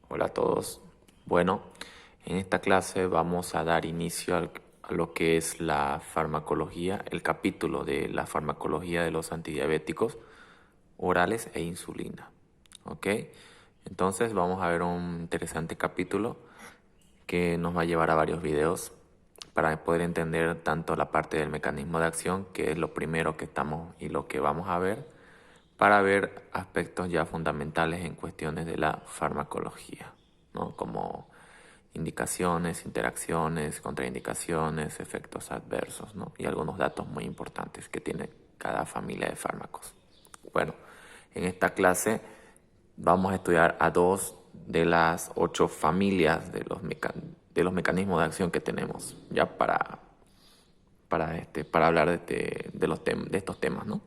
Hola a todos. Bueno, en esta clase vamos a dar inicio a lo que es la farmacología, el capítulo de la farmacología de los antidiabéticos orales e insulina. ¿Ok? Entonces vamos a ver un interesante capítulo que nos va a llevar a varios videos para poder entender tanto la parte del mecanismo de acción, que es lo primero que estamos y lo que vamos a ver, para ver aspectos ya fundamentales en cuestiones de la farmacología, ¿no? Como indicaciones, interacciones, contraindicaciones, efectos adversos, ¿no? Y algunos datos muy importantes que tiene cada familia de fármacos. Bueno, en esta clase vamos a estudiar a dos de las 8 familias de los mecanismos de acción que tenemos ya para hablar de estos temas, ¿no?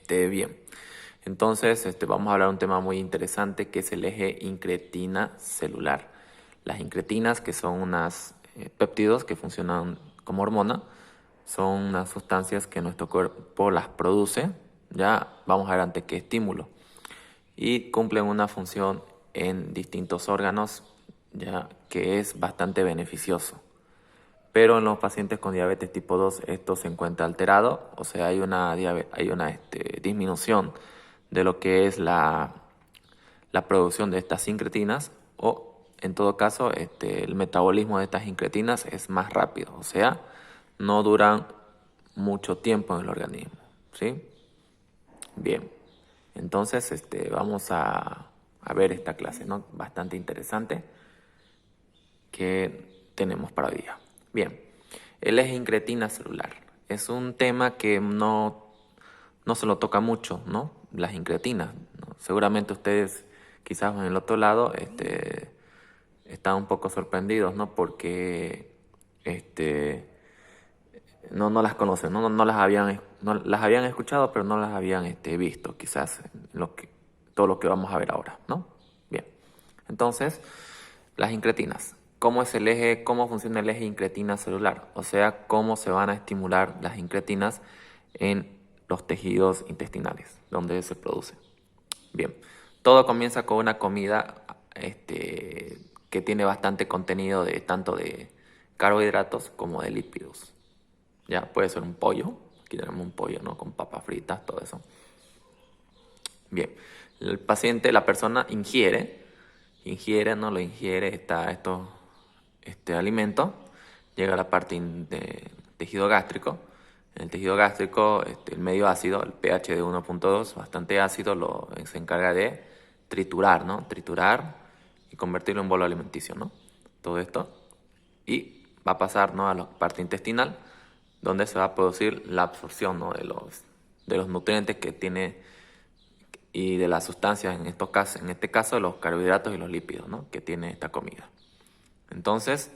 Bien. Entonces, vamos a hablar de un tema muy interesante que es el eje incretina celular. Las incretinas, que son unas péptidos que funcionan como hormona, son unas sustancias que nuestro cuerpo las produce, ya vamos a ver ante qué estímulo, y cumplen una función en distintos órganos, ya que es bastante beneficioso. Pero en los pacientes con diabetes tipo 2 esto se encuentra alterado, o sea, hay una disminución de lo que es la producción de estas incretinas, o en todo caso el metabolismo de estas incretinas es más rápido, o sea, no duran mucho tiempo en el organismo, ¿sí? Bien, entonces vamos a ver esta clase, ¿no? Bastante interesante que tenemos para hoy día. Bien, el eje incretina celular es un tema que no se lo toca mucho, ¿no? Las incretinas, ¿no? Seguramente ustedes, quizás en el otro lado, están un poco sorprendidos, ¿no? Porque no las conocen, no las habían escuchado, pero no las habían visto, quizás en todo lo que vamos a ver ahora, ¿no? Bien, entonces, las incretinas. ¿Cómo es el eje, cómo funciona el eje incretina celular? O sea, cómo se van a estimular las incretinas en los tejidos intestinales, donde se producen. Bien, todo comienza con una comida que tiene bastante contenido de tanto de carbohidratos como de lípidos. Ya puede ser un pollo, aquí tenemos un pollo, ¿no? Con papas fritas, todo eso. Bien, el paciente, la persona ¿no? Lo ingiere este alimento, llega a la parte de tejido gástrico. En el tejido gástrico, el medio ácido, el pH de 1.2, bastante ácido, se encarga de triturar, ¿no? Triturar y convertirlo en bolo alimenticio, ¿no? Todo esto. Y va a pasar, ¿no? A la parte intestinal, donde se va a producir la absorción, ¿no? de los nutrientes que tiene y de las sustancias, en este caso los carbohidratos y los lípidos, ¿no? Que tiene esta comida. Entonces,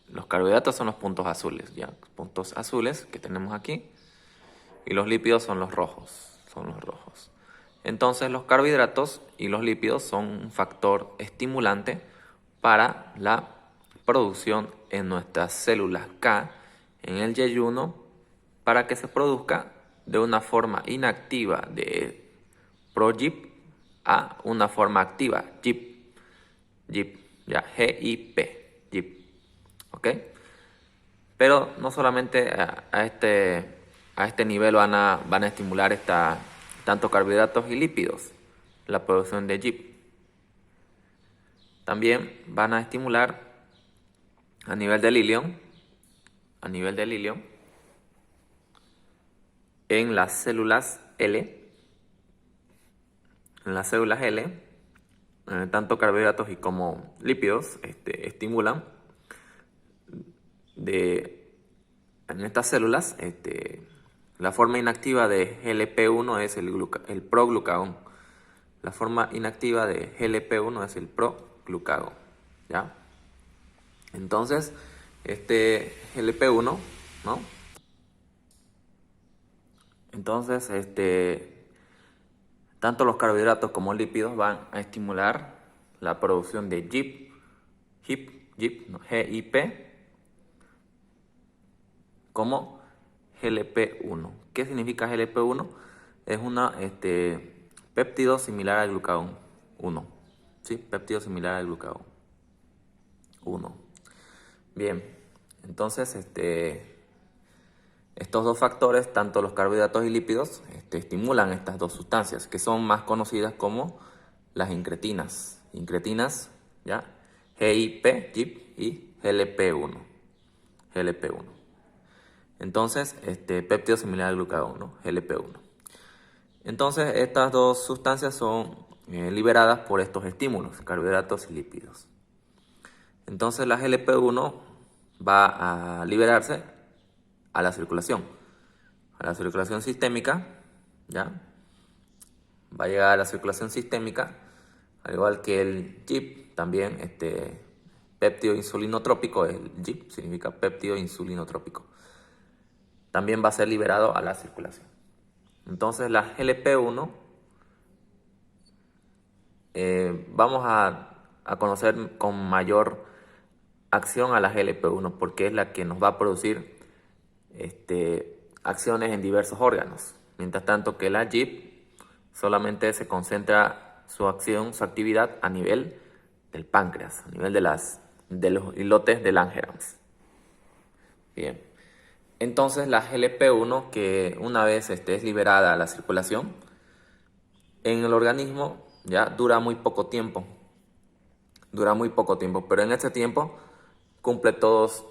los carbohidratos son los puntos azules, ya, puntos azules que tenemos aquí, y los lípidos son los rojos. Entonces, los carbohidratos y los lípidos son un factor estimulante para la producción en nuestras células K en el yeyuno, para que se produzca de una forma inactiva de ProGIP a una forma activa, GIP, ya, G-I-P, GIP, ¿ok? Pero no solamente a este nivel van a estimular tanto carbohidratos y lípidos, la producción de GIP. También van a estimular a nivel del ilion, en las células L, tanto carbohidratos y como lípidos estimulan en estas células. La forma inactiva de GLP-1 es el proglucagón. La forma inactiva de GLP-1 es el proglucagón, ¿ya? Entonces, este GLP-1, ¿no? Entonces, tanto los carbohidratos como lípidos van a estimular la producción de GIP, no, GIP, como GLP-1. ¿Qué significa GLP-1? Es una péptido similar al glucagón 1. Sí, péptido similar al glucagón 1. Bien, entonces estos dos factores, tanto los carbohidratos y lípidos, estimulan estas dos sustancias que son más conocidas como las incretinas. Incretinas, ¿ya? GIP, GIP y GLP-1. GLP-1. Entonces, péptido similar al glucagón, ¿no? GLP-1. Entonces, estas dos sustancias son liberadas por estos estímulos, carbohidratos y lípidos. Entonces, la GLP-1 va a liberarse a la circulación sistémica, ¿ya? Va a llegar a la circulación sistémica, al igual que el GIP, también péptido insulinotrópico, el GIP significa péptido insulinotrópico, también va a ser liberado a la circulación. Entonces la GLP-1 vamos a conocer con mayor acción a la GLP-1 porque es la que nos va a producir acciones en diversos órganos. Mientras tanto que la GIP solamente se concentra su acción, su actividad a nivel del páncreas, a nivel de los islotes de Langerhans. Bien. Entonces la GLP-1, que una vez es liberada a la circulación, en el organismo ya dura muy poco tiempo. Pero en ese tiempo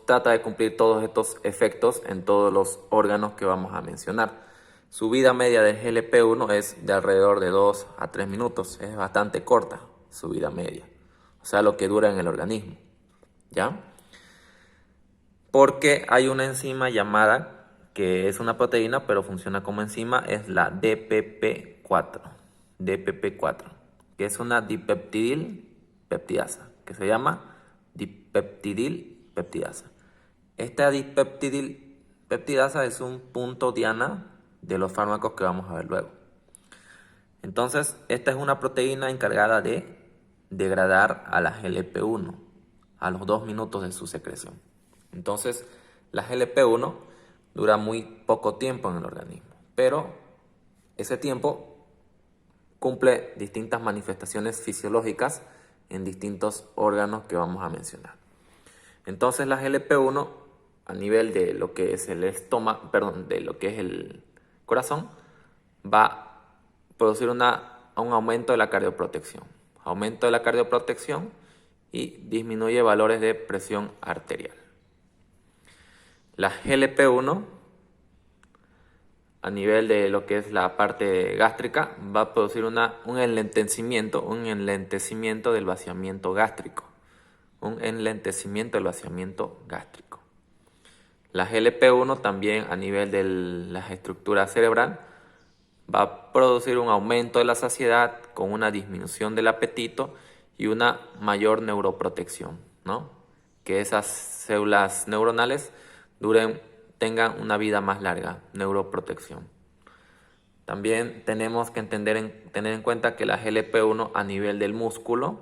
trata de cumplir todos estos efectos en todos los órganos que vamos a mencionar. Su vida media del GLP-1 es de alrededor de 2 a 3 minutos. Es bastante corta su vida media. O sea, lo que dura en el organismo. ¿Ya? Porque hay una enzima llamada, que es una proteína, pero funciona como enzima, es la DPP4. DPP4, que es una dipeptidil peptidasa, que se llama dipeptidil peptidasa. Esta dipeptidil peptidasa es un punto diana de los fármacos que vamos a ver luego. Entonces, esta es una proteína encargada de degradar a la GLP-1 a los 2 minutos de su secreción. Entonces, la GLP-1 dura muy poco tiempo en el organismo, pero ese tiempo cumple distintas manifestaciones fisiológicas en distintos órganos que vamos a mencionar. Entonces, la GLP-1 a nivel de lo que es el estómago, de lo que es el corazón, va a producir un aumento de la cardioprotección. Aumento de la cardioprotección y disminuye valores de presión arterial. La GLP-1 a nivel de lo que es la parte gástrica va a producir un enlentecimiento del vaciamiento gástrico. La GLP-1 también a nivel de la estructura cerebral va a producir un aumento de la saciedad con una disminución del apetito y una mayor neuroprotección, ¿no? Que esas células neuronales tengan una vida más larga, neuroprotección. También tenemos que tener en cuenta que la GLP-1 a nivel del músculo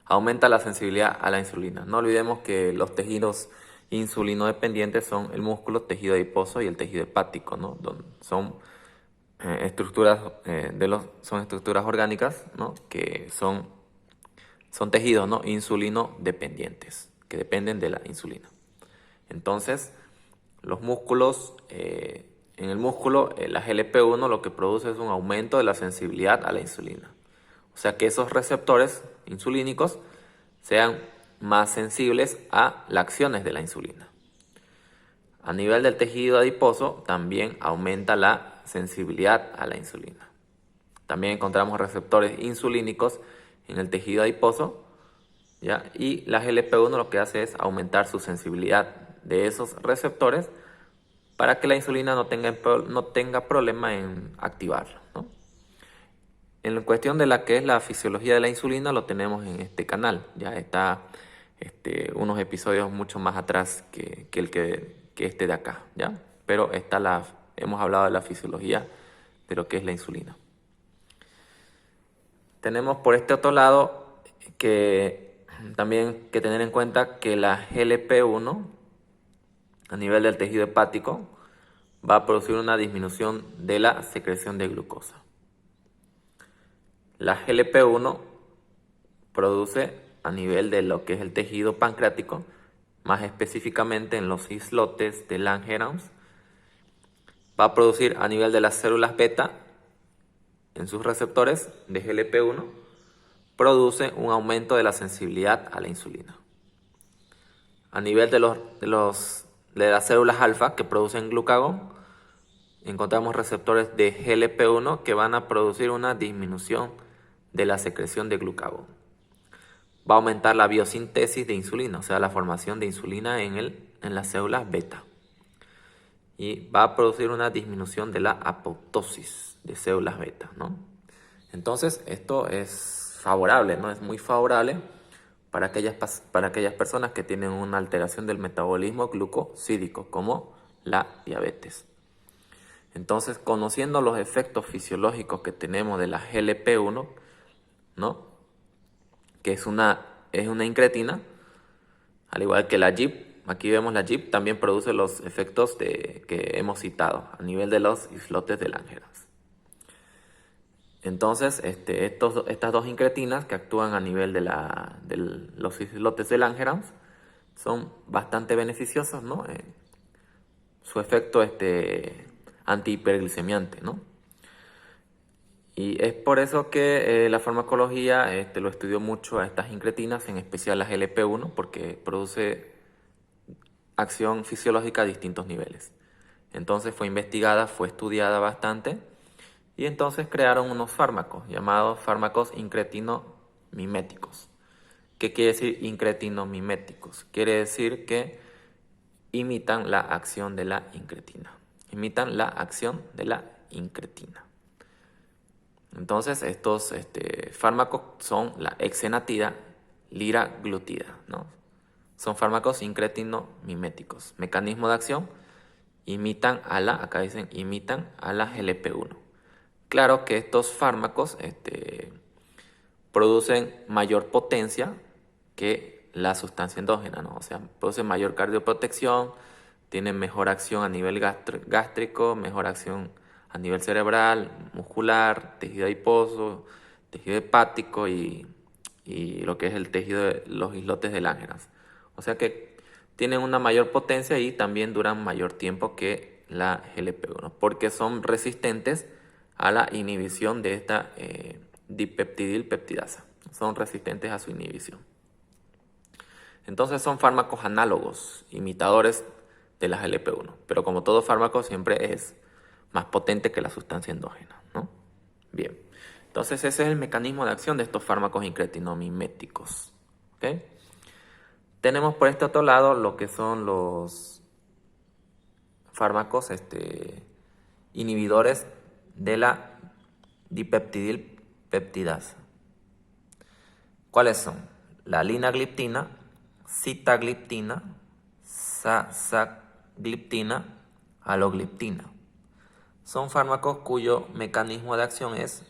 aumenta la sensibilidad a la insulina. No olvidemos que los tejidos insulinodependientes son el músculo, tejido adiposo y el tejido hepático, ¿no? Son estructuras orgánicas, ¿no? Que son tejidos, ¿no? Insulinodependientes, que dependen de la insulina. Entonces, los músculos, en el músculo, la GLP-1 lo que produce es un aumento de la sensibilidad a la insulina. O sea que esos receptores insulínicos sean más sensibles a las acciones de la insulina. A nivel del tejido adiposo también aumenta la sensibilidad a la insulina. También encontramos receptores insulínicos en el tejido adiposo, ¿ya? Y la GLP-1 lo que hace es aumentar su sensibilidad de esos receptores para que la insulina no tenga problema en activarlo, ¿no? En la cuestión de la que es la fisiología de la insulina lo tenemos en este canal. Ya está unos episodios mucho más atrás que este de acá, ¿ya? Pero hemos hablado de la fisiología de lo que es la insulina. Tenemos por este otro lado que también que tener en cuenta que la GLP-1 a nivel del tejido hepático va a producir una disminución de la secreción de glucosa. La GLP-1 produce a nivel de lo que es el tejido pancreático, más específicamente en los islotes de Langerhans. Va a producir a nivel de las células beta en sus receptores de GLP-1, produce un aumento de la sensibilidad a la insulina. A nivel de las células alfa que producen glucagón, encontramos receptores de GLP-1 que van a producir una disminución de la secreción de glucagón. Va a aumentar la biosíntesis de insulina, o sea, la formación de insulina en las células beta. Y va a producir una disminución de la apoptosis de células beta, ¿no? Entonces, esto es favorable, ¿no? Es muy favorable para aquellas personas que tienen una alteración del metabolismo glucosídico, como la diabetes. Entonces, conociendo los efectos fisiológicos que tenemos de la GLP-1, ¿no? Que es una incretina, al igual que la GIP, aquí vemos la GIP, también produce los efectos que hemos citado a nivel de los islotes de Langerhans. Entonces, estas dos incretinas que actúan a nivel de los islotes de Langerhans son bastante beneficiosas, ¿no? Su efecto antihiperglicemiante, ¿no? Y es por eso que la farmacología lo estudió mucho a estas incretinas, en especial la GLP-1, porque produce acción fisiológica a distintos niveles. Entonces fue investigada, fue estudiada bastante, y entonces crearon unos fármacos llamados fármacos incretinomiméticos. ¿Qué quiere decir incretinomiméticos? Quiere decir que imitan la acción de la incretina. Imitan la acción de la incretina. Entonces estos fármacos son la exenatida, liraglutida, ¿no? Son fármacos incretinomiméticos. Mecanismo de acción, imitan a la GLP-1. Claro que estos fármacos producen mayor potencia que la sustancia endógena, ¿no? O sea, producen mayor cardioprotección, tienen mejor acción a nivel gástrico, mejor acción a nivel cerebral, muscular, tejido adiposo, tejido hepático y lo que es el tejido de los islotes de Langerhans. O sea que tienen una mayor potencia y también duran mayor tiempo que la GLP-1, porque son resistentes a la inhibición de esta dipeptidilpeptidasa. Son resistentes a su inhibición. Entonces son fármacos análogos, imitadores de la GLP-1, pero como todo fármaco siempre es más potente que la sustancia endógena, ¿no? Bien, entonces ese es el mecanismo de acción de estos fármacos incretinomiméticos, ¿ok? Tenemos por este otro lado lo que son los fármacos inhibidores de la dipeptidilpeptidasa. ¿Cuáles son? La linagliptina, sitagliptina, sasagliptina, alogliptina. Son fármacos cuyo mecanismo de acción es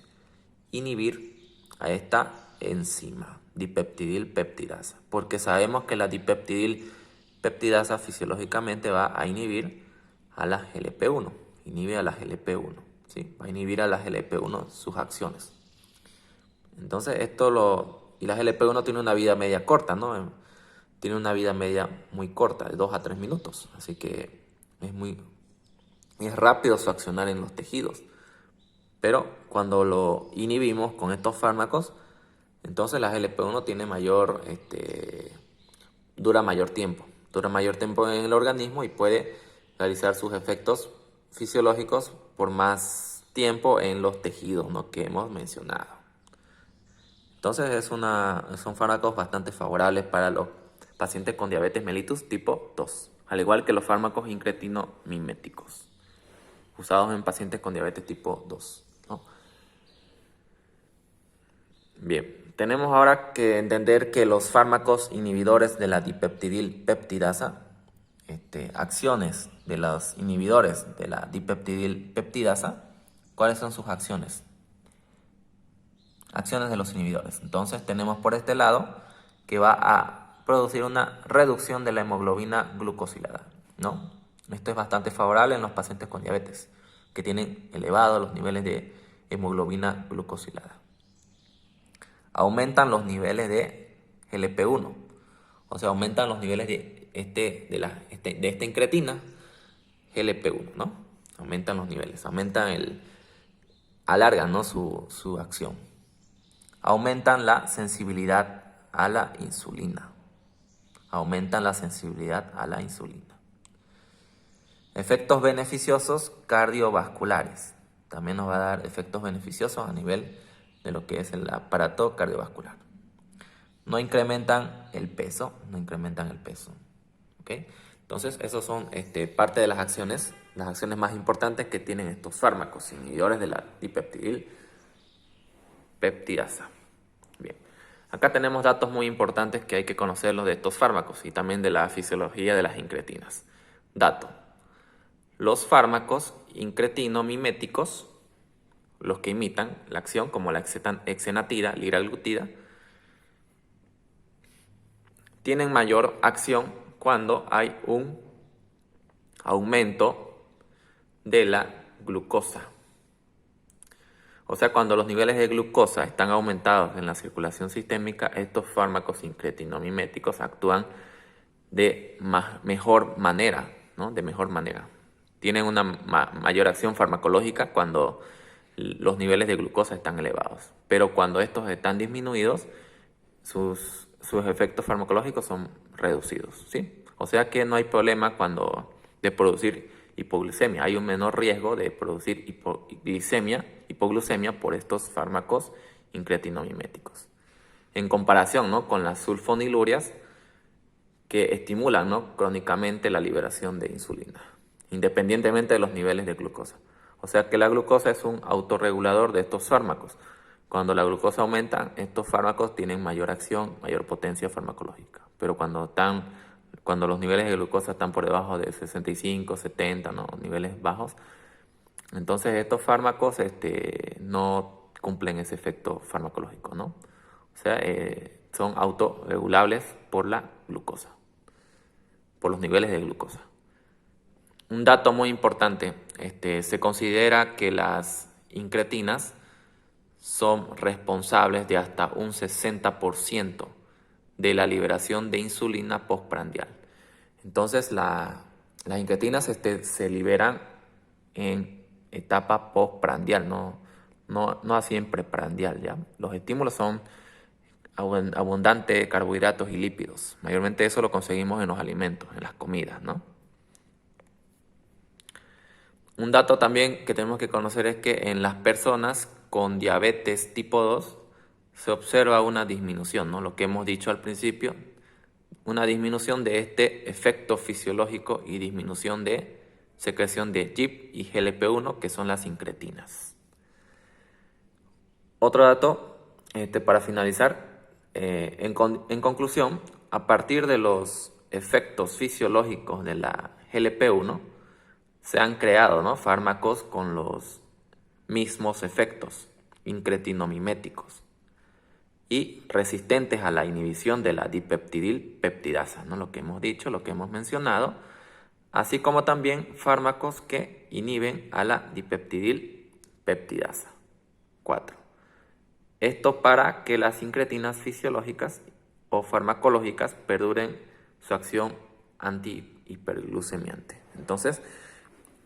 inhibir a esta enzima, dipeptidilpeptidasa, porque sabemos que la dipeptidilpeptidasa fisiológicamente va a inhibir a la GLP-1, inhibe a la GLP-1, ¿sí? Va a inhibir a la GLP-1 sus acciones. Entonces y la GLP-1 tiene una vida media corta, ¿no? Tiene una vida media muy corta, de 2 a 3 minutos, así que es rápido su accionar en los tejidos. Pero cuando lo inhibimos con estos fármacos, entonces la GLP-1 dura mayor tiempo en el organismo y puede realizar sus efectos fisiológicos por más tiempo en los tejidos, ¿no?, que hemos mencionado. Entonces son fármacos bastante favorables para los pacientes con diabetes mellitus tipo 2, al igual que los fármacos incretinomiméticos usados en pacientes con diabetes tipo 2, ¿no? Bien, tenemos ahora que entender que los fármacos inhibidores de la dipeptidilpeptidasa, acciones de los inhibidores de la dipeptidilpeptidasa, ¿cuáles son sus acciones? Acciones de los inhibidores. Entonces tenemos por este lado que va a producir una reducción de la hemoglobina glucosilada, ¿no? Esto es bastante favorable en los pacientes con diabetes, que tienen elevados los niveles de hemoglobina glucosilada. aumentan los niveles de GLP-1. O sea, aumentan los niveles de esta incretina GLP-1, ¿no? Aumentan los niveles, alargan, ¿no? su acción. Aumentan la sensibilidad a la insulina. Aumentan la sensibilidad a la insulina. Efectos beneficiosos cardiovasculares. También nos va a dar efectos beneficiosos a nivel de lo que es el aparato cardiovascular. No incrementan el peso. ¿Ok? Entonces, esos son parte de las acciones más importantes que tienen estos fármacos inhibidores de la dipeptidil peptidasa. Bien, acá tenemos datos muy importantes que hay que conocerlos de estos fármacos y también de la fisiología de las incretinas. Dato: los fármacos incretinomiméticos, los que imitan la acción, como la exenatida, liraglutida, tienen mayor acción cuando hay un aumento de la glucosa. O sea, cuando los niveles de glucosa están aumentados en la circulación sistémica, estos fármacos incretinomiméticos actúan de mejor manera, ¿no? De mejor manera. Tienen una mayor acción farmacológica cuando los niveles de glucosa están elevados. Pero cuando estos están disminuidos, sus efectos farmacológicos son reducidos, ¿sí? O sea que no hay problema de producir hipoglucemia. Hay un menor riesgo de producir hipoglucemia por estos fármacos incretinomiméticos. En comparación, ¿no?, con las sulfonilurias, que estimulan, ¿no?, crónicamente la liberación de insulina, independientemente de los niveles de glucosa. O sea que la glucosa es un autorregulador de estos fármacos. Cuando la glucosa aumenta, estos fármacos tienen mayor acción, mayor potencia farmacológica. Pero cuando los niveles de glucosa están por debajo de 65, 70, ¿no?, niveles bajos, entonces estos fármacos no cumplen ese efecto farmacológico, ¿no? O sea, son autorregulables por la glucosa, por los niveles de glucosa. Un dato muy importante, se considera que las incretinas son responsables de hasta un 60% de la liberación de insulina postprandial. Entonces, las incretinas se liberan en etapa postprandial, no así en preprandial, ¿ya? Los estímulos son abundantes carbohidratos y lípidos. Mayormente eso lo conseguimos en los alimentos, en las comidas, ¿no? Un dato también que tenemos que conocer es que en las personas con diabetes tipo 2 se observa una disminución, ¿no? Lo que hemos dicho al principio, una disminución de este efecto fisiológico y disminución de secreción de GIP y GLP-1, que son las incretinas. Otro dato, para finalizar, en conclusión, a partir de los efectos fisiológicos de la GLP-1, se han creado, ¿no?, fármacos con los mismos efectos incretinomiméticos y resistentes a la inhibición de la dipeptidil peptidasa, ¿no?, lo que hemos dicho, lo que hemos mencionado, así como también fármacos que inhiben a la dipeptidil peptidasa. 4. Esto para que las incretinas fisiológicas o farmacológicas perduren su acción antihiperglucemiante. Entonces,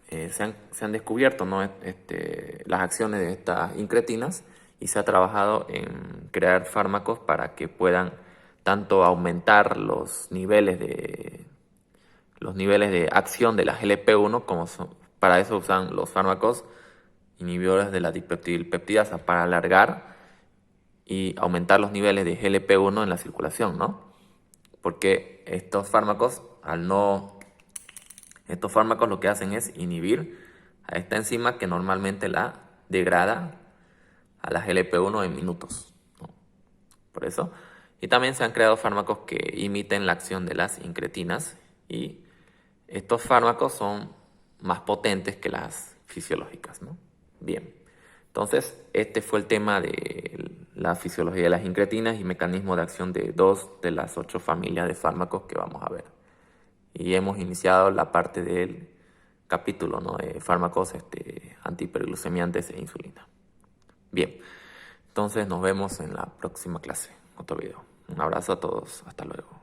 se han descubierto, ¿no?, las acciones de estas incretinas, y se ha trabajado en crear fármacos para que puedan tanto aumentar los niveles de acción de la GLP-1, para eso usan los fármacos inhibidores de la dipeptidil peptidasa, para alargar y aumentar los niveles de GLP-1 en la circulación, ¿no? Porque estos fármacos lo que hacen es inhibir a esta enzima que normalmente la degrada a la GLP-1 en minutos, ¿no? Por eso. Y también se han creado fármacos que imiten la acción de las incretinas, y estos fármacos son más potentes que las fisiológicas, ¿no? Bien. Entonces, este fue el tema de la fisiología de las incretinas y mecanismo de acción de 2 de las 8 familias de fármacos que vamos a ver. Y hemos iniciado la parte del capítulo, ¿no?, de fármacos antihiperglucemiantes e insulina. Bien, Entonces nos vemos en la próxima clase, otro video. Un abrazo a todos, hasta luego.